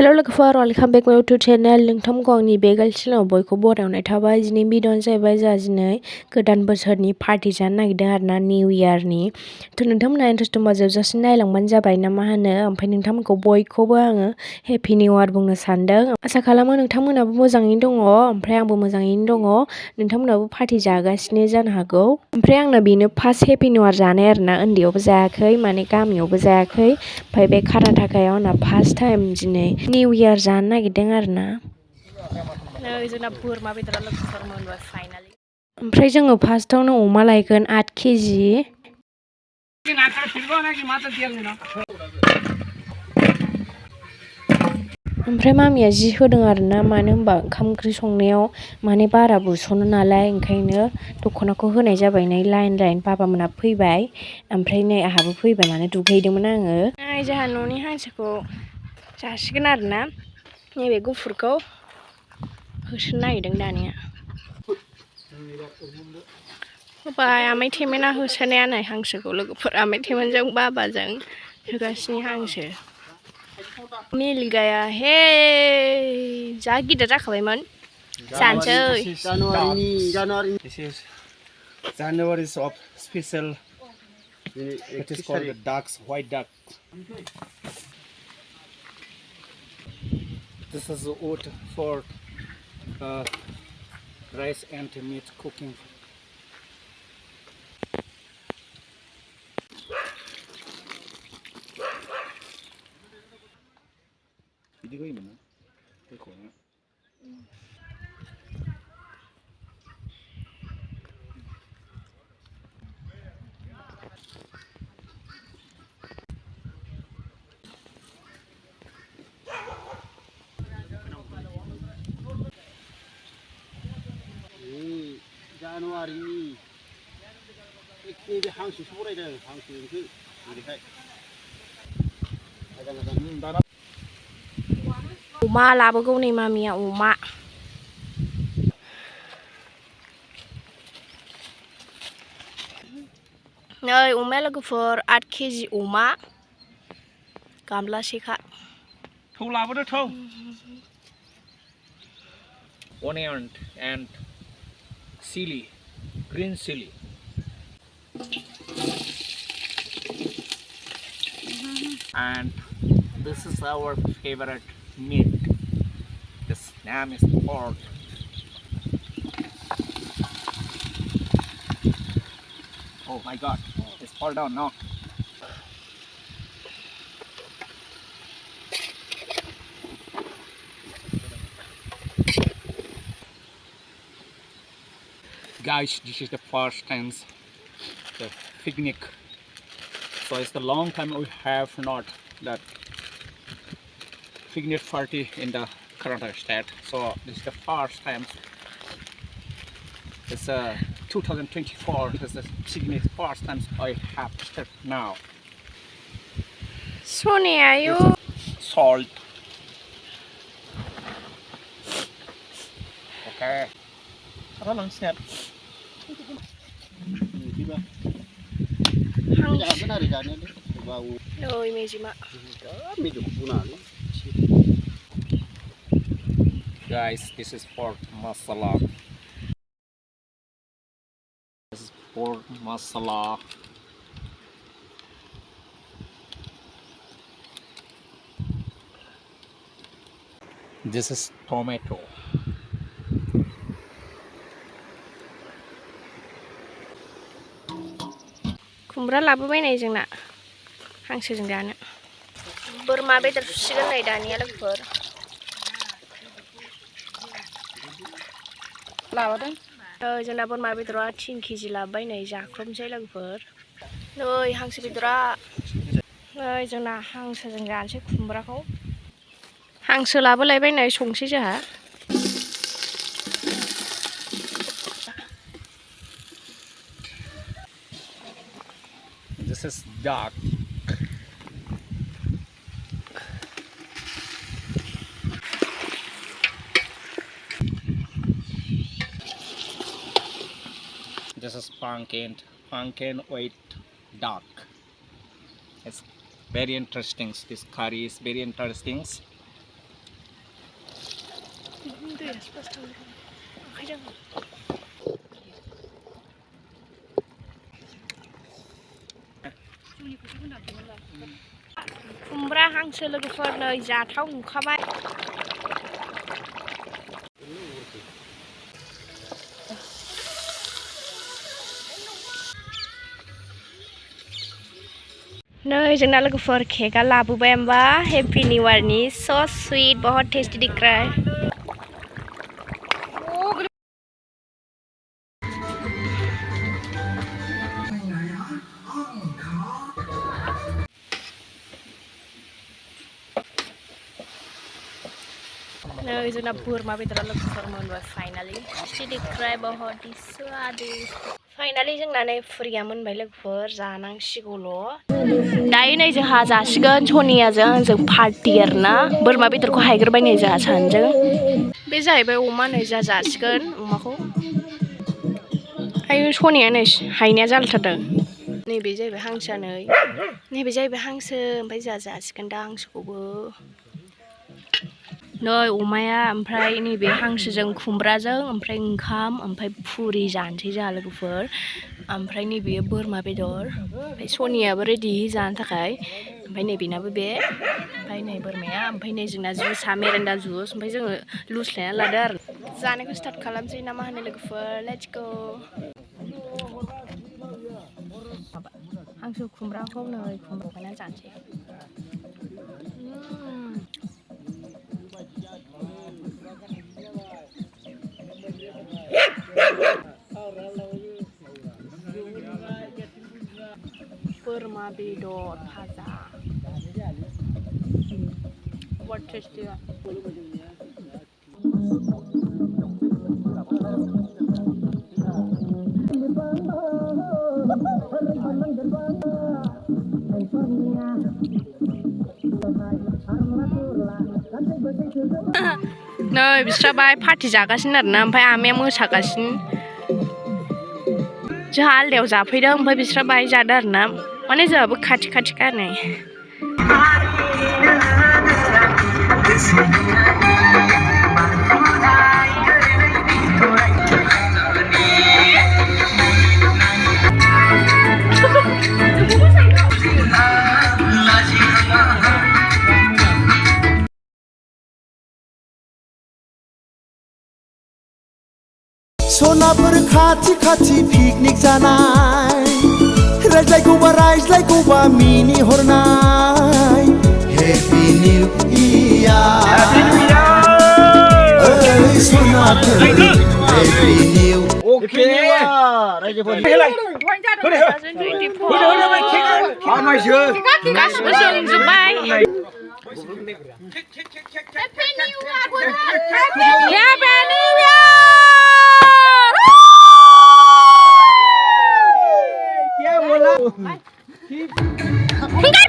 हेल' लोगोफोर वेलकाम बेक माय YouTube channel नोंथांमोनखौ आंनि बे चेनेलाव बयखौ बरायनाय थाबाय दिनै भिडिअ'आनो जाहैबाय जोंहा दिनै गोदान बोसोरनि पार्टि जानो नागिरदों आरोना निउ इयारनि थ' नोंथांमोनहा इन्टारेस्ट दंबा जोबजासिम नायलांबानो जाबाय ना मा होनो ओमफ्राय नोंथांमोनखौ बयखौबो आङो हेपि निउ इयार बुंनो सानदों आसा खालामो नोंथांमोनाबो मोजाङैनो दङ ओमफ्राय आंबो मोजाङैनो दङ नोंथांमोनाबो पार्टि जागासिनो जानो हागौ ओमफ्राय आंना बेनो फार्स्ट हेपि निउ इयार जानाय आरोना उन्दैयावबो जायाखै माने गामियावबो जायाखै ओमफ्राय बे कर्नाटकायाव आंना फार्स्ट टाइम दिनै निउ इयार जानो नागिरदों आरोना नै जोंना बोरमा बेदरा लोगोफोर मोनबाय फाइनालि ओमफ्राय जोङो फार्स्टआवनो अमा लायगोन 8 केजि ओमफ्राय मामिया जि होदों आरोना मानो होनबा ओंखाम ओंख्रि संनायाव माने बारा बुस'नो नालाय ओंखायनो दख'नाखौ होनाय जाबाय नै लाइन लाइन बाबामोना फैबाय ओमफ्राय नै आहाबो फैबाय माने दुगैदोंमोन आङो जोंहा न'नि हांसोखौ जासिगोन आरोना नैबे गुफुरखौ होसोनो नागिरदों दानिया होबाय आमाय थेमेना होसोनाया नै हांसोखौ लोगोफोर आमाय थेमेनजों बाबाजों होगासिनो हांसो मिल गया हे जा गिदिर जाखाबायमोन जानोसै January's of special. It is called the ducks, white duck. This is the wood for rice and meat cooking. January. Ini hangsो सौरायदों हांसो ओंख्रि ओरैहाय अमा लाबोगौ नै मामिया अमा नै अमाया लोगोफोर 8 केजि अमा गामलासेखा थौ लाबोदो थौ onion and chili, green chili. And this is our favorite meat. This name is pork. Oh my god, it's fall down now. Guys, this is the first time the picnic. So it's the long time we have not that picnic party in the Karnataka state. So this is the first time. It's 2024. It's the picnic first time I have started now. Sonia, you Salt. Okay. How long snap? Ôi mày gì mà Guys, this is pork masala. This is pork masala. This is tomato. खुमब्रा लाबोबायनाय जोंना हांसोजों जानो बोरमा बेदर सुसिगोन नै दानिया लोगोफोर लाबोदों जोंना बोरमा बेदरा 3 केजि लाबोबाय नै जाख्रबनोसै लोगोफोर नै हांसो बेदरा नै जोंना हांसोजों जानोसै खुमब्राखौ हांसो लाबोलायबाय नै संसै जोंहा This is duck. This is pumpkin white duck. It's very interesting. This curry is very interesting. दैया स्पस्ट आखाइजों खुमब्रा हांसो लोगोफोर नै जाथाव नुखाबाय नै जोंना लोगोफोर केकआ लाबोबाय होमबा हेपि निउ इयारनि सो स्वीट बहुत टेस्टी दिख रहा है नै जोंना बोरमा बेदरा लोगोफोर मोनबाय फाइनाली टेस्टी दिख रहा है बहुत ही स्वादिष्ट फाइनाली जोंना नै फुरिया मोनबाय लोगोफोर जानांसिगौल' दायो नै जोंहा जासिगोन सनियाजों आंजों पार्टि आरोना बोरमा बेदरखौ हायग्रोबाय नै जोंहा सानैजों बे जाहैबाय अमा नै जोंहा जासिगोन अमाखौ आयु सनिया नै हायनाया जालायथारदों नैबे जाहैबाय हांसोआ नैबे जाहैबाय हांसो ओमफ्राय जोंहा जासिगोन दा हांसोखौबो नै अमाया ओमफ्राय नैबे हांसोजों खुमब्राजों ओमफ्राय ओंखाम ओमफ्राय फुरि जानोसै जोंहा लोगोफोर ओमफ्राय नैबे बोरमा बेदर ओमफ्राय सनियाबो रेडि जानो थाखाय ओमफ्राय नैबेनाबो बे ओमफ्राय नै बोरमाया ओमफ्राय नै जोंना जुइसआ मेरेन्दा जुइस ओमफ्राय जोङो लुज लायना लादो आरो जानायखौ स्टार्ट खालामसै ना मा होनो लोगोफोर लेट्स गो हांसो खुमब्राखौ नै खुमब्राखौनो जानोसै बोरमा बेदर भाजा बहुत टेस्टी नै बिस्रा बाय पार्टि जागासिनो आरोना ओमफ्राय आमाया मोसागासिनो जोंहा आलदायाव जाफैदों ओमफ्राय बिस्रा बाहाय जादों आरोना माने जोंहाबो खाथि खाथिखा नै सनाफोर खाथि खाथि पिकनिक जानाय रायज्लायगौबा मिनि हरनाय हेपि निउ इयार ओइ सनाफोर हेपि निउ ओके रायजोफोर गासिबो जोंजोब्बाय Happy New Year!